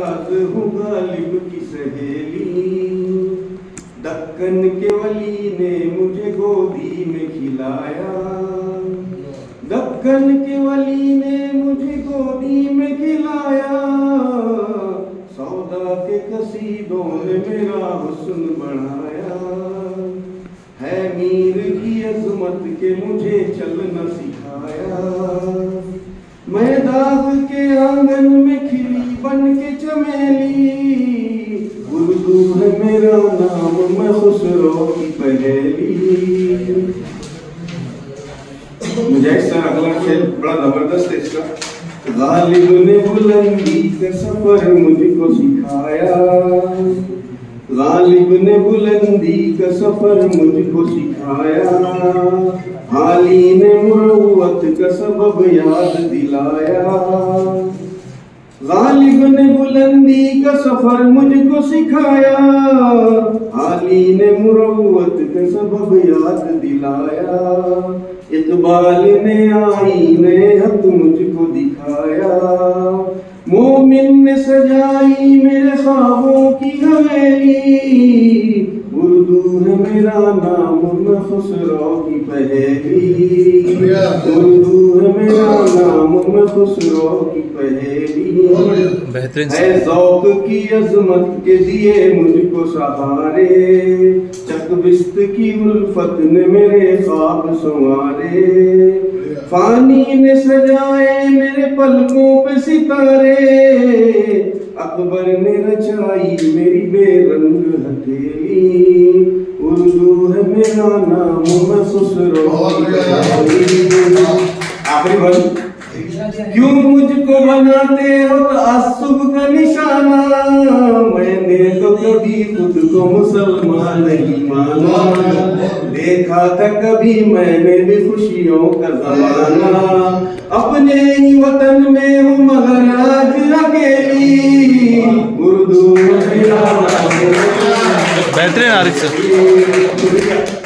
हूँ गालिब की सहेली, दक्कन के वली ने मुझे गोदी में खिलाया। दक्कन के वली ने मुझे गोदी में खिलाया। सौदा के कसीदों ने मेरा हुस्न बढ़ाया। है मीर की अजमत के मुझे चलना सिखाया। मैं दाग के आंगन में खिली बन के चमेली, उर्दू है मेरा नाम मैं खुसरो की पहेली। मुझे अगला खेल बड़ा जबरदस्त है इसका। गालिब ने बुलंदी का सफर मुझको सिखाया। गालिब ने बुलंदी का सफर मुझको सिखाया। हाली ने मुरव्वत का सबब याद दिलाया। गालिब ने बुलंदी का सफर मुझको सिखाया। हाली ने मुरव्वत का सबब याद दिलाया। इकबाल ने आईने हक मुझको दिखाया। मोमिन ने सजाई मेरे ख्वाबों की हवेली, उर्दू है मेरा नाम मैं खुसरो की पहेली। उर्दू है मेरा नाम मैं खुसरो की पहेली। है ज़ौक़ की अज़मत के दिए मुझको सहारे। चकबिस्त की उल्फत ने मेरे ख्वाब संवारे। फानी ने सजाए मेरे पलकों पे सितारे। अकबर ने रचाई मेरी बेरंग हथेली, उर्दू है मेरा नाम मैं खुसरो। आखिरी बात, क्यों मुझको बनाते हो तासुब का निशाना। मैंने तो कभी खुद को मुसलमान नहीं माना। देखा था कभी मैंने भी खुशियों का ज़माना। अपने ही वतन में हूँ मगर आज अकेली, उर्दू मेरा नाम। बेहतरीन आरिफ सर।